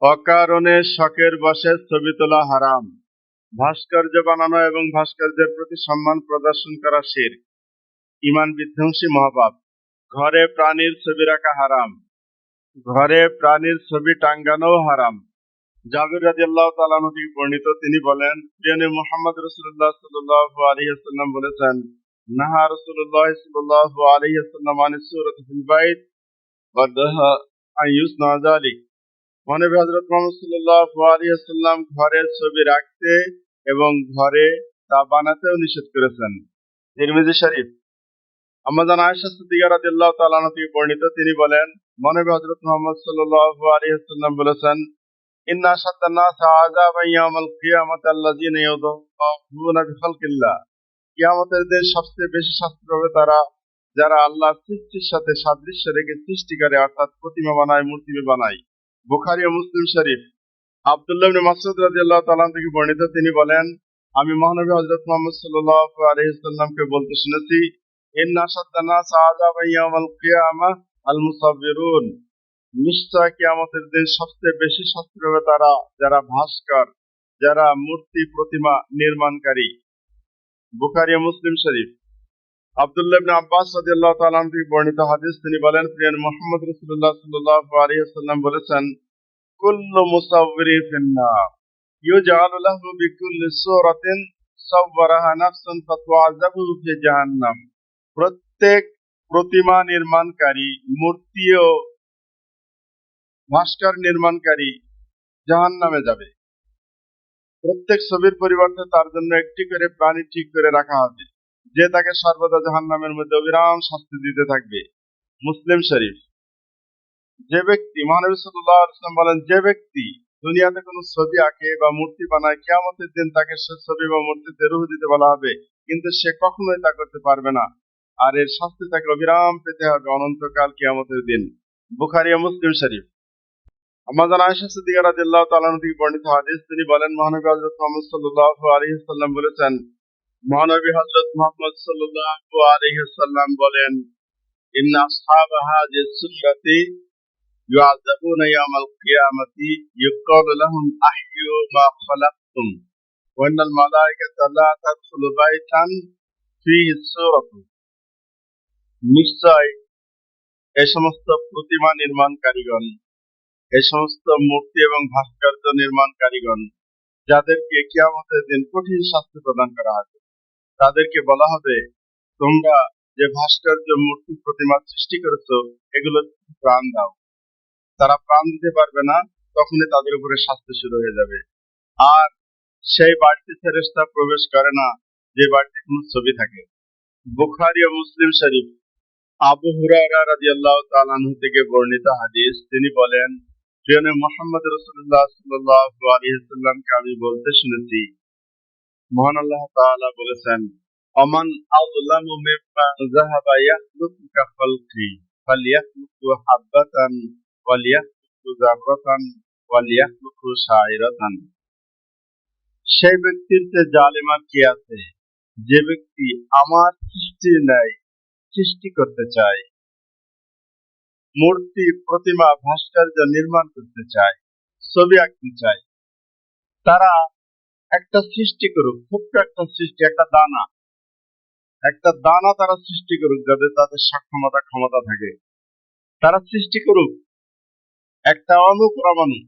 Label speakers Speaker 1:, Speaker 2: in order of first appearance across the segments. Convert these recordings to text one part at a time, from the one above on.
Speaker 1: অকারণে শখের বশে ছবি তোলা হারাম। ভাস্কর্য বানানো এবং ভাস্কর্যের প্রতি সম্মান প্রদর্শন করা শিরক, ঈমান বিধ্বংসী মহাপাপ। ঘরে প্রাণীর ছবি রাখা হারাম। ঘরে প্রাণীর ছবি টাঙ্গানোও হারাম। জাবির রাদিয়াল্লাহু তাআলা আনহু থেকে বর্ণিত, তিনি বলেন, প্রিয় নবী মুহাম্মদ রাসূলুল্লাহ সাল্লাল্লাহু আলাইহি ওয়াসাল্লাম বলেছেন, নাহা রাসূলুল্লাহ সাল্লাল্লাহু আলাইহি ওয়াসাল্লাম আনিস সূরাতি ফিল বাইত ওয়া নাহা আন ইউসনা যালিক। মহানবী হযরত মুহাম্মদ সাল্লাল্লাহু আলাইহি ওয়াসাল্লাম ঘরের ছবি রাখতে এবং ঘরে তা বানাতেও নিষেধ করেছেন। তিরমিজি শরীফ। আম্মাজান আয়েশা সিদ্দিকা রাদিয়াল্লাহু তাআলা আনহা থেকে বর্ণিত, তিনি বলেন, মহানবী হযরত মুহাম্মদ সাল্লাল্লাহু আলাইহি ওয়াসাল্লাম বলেছেন, ইন্না আশাদ্দান নাসি আযাবান ইয়াউমাল কিয়ামাতি আল্লাযীনা ইউযাফুনা বিখালকিল্লাহ। কিয়ামতের দিন সবচেয়ে বেশি শাস্তি পাবে তারা, যারা আল্লাহর সৃষ্টির সাথে সাদৃশ্য রেখে সৃষ্টি করে, অর্থাৎ প্রতিমা বানায়, মূর্তি বানায়। বুখারী ও মুসলিম শরীফ। আব্দুল্লাহ ইবনে মাসউদ রাদিয়াল্লাহু তাআলা থেকে বর্ণিত, তিনি বলেন, আমি মহানবী হযরত মুহাম্মদ সাল্লাল্লাহু আলাইহি ওয়াসাল্লামকে বলতে শুনেছি, ইন্না আশাদ্দান নাসি আযাবান ইয়াউমাল কিয়ামাহ আল মুসাব্বিরুন। নিশ্চয় কিয়ামতের দিন সবচেয়ে বেশি শাস্তি পাবে তারা, যারা ভাস্কর, যারা মূর্তি প্রতিমা নির্মাণকারী। বুখারী ও মুসলিম শরীফ। আব্দুল্লাহ ইবনে আব্বাস রাদিয়াল্লাহু তাআলা আনহু থেকে বর্ণিত হাদিস, তিনি বলেন, প্রিয় মুহাম্মদ রাসূলুল্লাহ সাল্লাল্লাহু আলাইহি ওয়াসাল্লাম বলেছেন, কুল্লু মুসাওবিরিন ফিন্নার ইউজআলু লাহু বিকুল্লি সূরাতিন সাওয়ারাহা নাফসুন ফাতুআযাবু ফি জাহান্নাম। প্রত্যেক প্রতিমা নির্মাণকারী, মূর্তি ও ভাস্কর নির্মাণকারী জাহান্নামে যাবে। প্রত্যেক ছবির পরিবর্তে তার জন্য একটি করে প্রাণী ঠিক করে রাখা হবে, যে তাকে সর্বদা জাহান্নামের মধ্যে অবিরাম শাস্তি দিতে থাকবে। মুসলিম শরীফ। যে ব্যক্তি, মহানবী সাল্লাল্লাহু আলাইহি ওয়াসাল্লাম বলেন, যে ব্যক্তি দুনিয়াতে কোনো ছবি আঁকে বা মূর্তি বানায়, কিয়ামতের দিন তাকে সে ছবি বা মূর্তিতে রূহ দিতে বলা হবে, কিন্তু সে কখনোই তা করতে পারবে না, আর এর শাস্তি তাকে অবিরাম পেতে হবে অনন্তকাল কিয়ামতের দিন। বুখারী ও মুসলিম শরীফ। আম্মাজান আয়েশা সিদ্দিকা রাদিয়াল্লাহু তাআলা আনহা থেকে বর্ণিত হাদিস, তিনি বলেন, মহানবী হযরত মুহাম্মদ সাল্লাল্লাহু আলাইহি ওয়াসাল্লাম বলেছেন, মহানবী হযরত মুহাম্মদ সাল্লাল্লাহু আলাইহি ওয়াসাল্লাম বলেন, ইন্না আসহাবা হাযিহিস সুন্নতি ইউআযাবুনা ইয়াওমাল কিয়ামাতি ইউকালু লাহুম আহইয়ু মা খালাকতুম ওয়া ইন্নাল মালায়েকাতা লা তাদখুলু বাইতান ফীহি সূরাতু। নিশ্চয় এই সমস্ত প্রতিমা নির্মাণকারীগণ, এই সমস্ত মূর্তি এবং ভাস্কর্য নির্মাণকারীগণ, যাদেরকে কিয়ামতের দিন কঠিন শাস্তি প্রদান করা হবে, তাদেরকে বলা হবে, তোমরা যে ভাস্কর্য, মূর্তি, প্রতিমা সৃষ্টি করেছো, এগুলো প্রাণ দাও। তারা প্রাণ দিতে পারবে না, তখনই তাদের উপরে শাস্তি শুরু হয়ে যাবে। আর সেই বাড়িতে ফেরেশতা প্রবেশ করে না যে বাড়িতে কোনো ছবি থাকে। বুখারী ও মুসলিম শরীফ। আবু হুরায়রা রাদিয়াল্লাহু তাআলা আনহু থেকে বর্ণিত হাদিস, তিনি বলেন, প্রিয় নবী মুহাম্মদ রাসূলুল্লাহ সাল্লাল্লাহু আলাইহি ওয়াসাল্লামকে আমি বলতে শুনেছি, মহান আল্লাহ তাআলা বলেছেন, আমান আযলামু মিম্মান যাহাবা ইয়াখলুকু কাখালকি ফালইয়াখলুকু হাববাতান ওয়ালিয়াখলুকু যাররাতান ওয়ালিয়াখলুকু শাইরাতান। সেই ব্যক্তির চেয়ে জালেম আর কে আছে, যে ব্যক্তি আমার সৃষ্টির ন্যায় সৃষ্টি করতে চায়, মূর্তি, প্রতিমা, ভাস্কর্য নির্মাণ করতে চায়, ছবি আঁকতে চায়। তারা একটা সৃষ্টি করুক, ছোট্ট একটা সৃষ্টি, একটা দানা তারা সৃষ্টি করুক, যাদের তাদের সক্ষমতা, ক্ষমতা থাকে। তারা সৃষ্টি করুক একটা অণু, পরমাণু,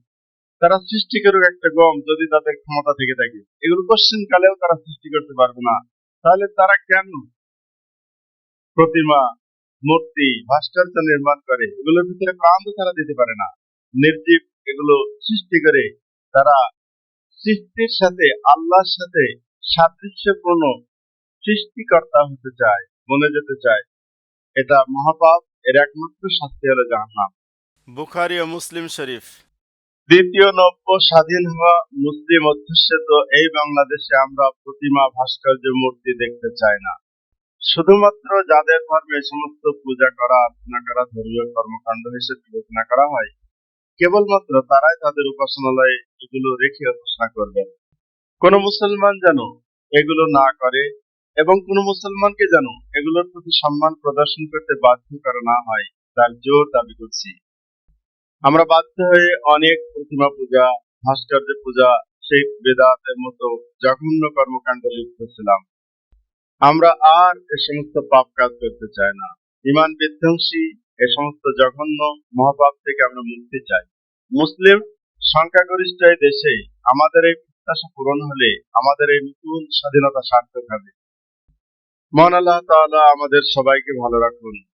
Speaker 1: তারা সৃষ্টি করুক একটা গম, যদি তাদের ক্ষমতা থেকে থাকে। এগুলো কোশ্চেন কালেও তারা সৃষ্টি করতে পারবে না। তাহলে তারা কেন প্রতিমা, মূর্তি, ভাস্কর্য নির্মাণ করে? এগুলোর ভিতরে প্রাণ তো তারা দিতে পারে না। নির্জীব এগুলো সৃষ্টি করে তারা সৃষ্টির সাথে, আল্লাহর সাথে সাদৃশ্যপূর্ণ সৃষ্টিকর্তা হতে চায়, বনে যেতে চায়। এটা মহাপাপ। এর একমাত্র শাস্তি হলো জাহান্নাম। বুখারী ও মুসলিম শরীফ। দ্বিতীয় নব্য স্বাধীন হওয়া মুসলিম অধ্যুষিত এই বাংলাদেশে আমরা প্রতিমা, ভাস্কর্য, মূর্তি দেখতে চাই না। শুধুমাত্র যাদের ধর্মে সমস্ত পূজা করা, আরাধনা করা ধর্মীয় কর্মকাণ্ড হিসেবে বিবেচনা করা হয়, কেবলমাত্র তারাই তাদের উপাসনালয়ে এগুলো রেখে উপাসনা করবেন। কোন মুসলমান যেন এগুলো না করে, এবং কোন মুসলমানকে যেন এগুলোর প্রতি সম্মান প্রদর্শন করতে বাধ্য করা না হয়, তার জোর দাবি করছি। আমরা বাধ্য হয়ে অনেক প্রতিমা পূজা, ভাস্কর্য পূজা, শিরক বেদাতের মতো জঘন্য কর্মকাণ্ডে লিপ্ত ছিলাম। আমরা আর এ সমস্ত পাপ কাজ করতে চাই না। ইমান বিধ্বংসী এ সমস্ত জঘন্য মহাপাপ থেকে আমরা মুক্তি চাই। মুসলিম সংখ্যাগরিষ্ঠ এই দেশে আমাদের এই প্রত্যাশা পূরণ হলে আমাদের এই নতুন স্বাধীনতা সার্থক হবে। মহান আল্লাহ তাআলা আমাদের সবাইকে ভালো রাখুন।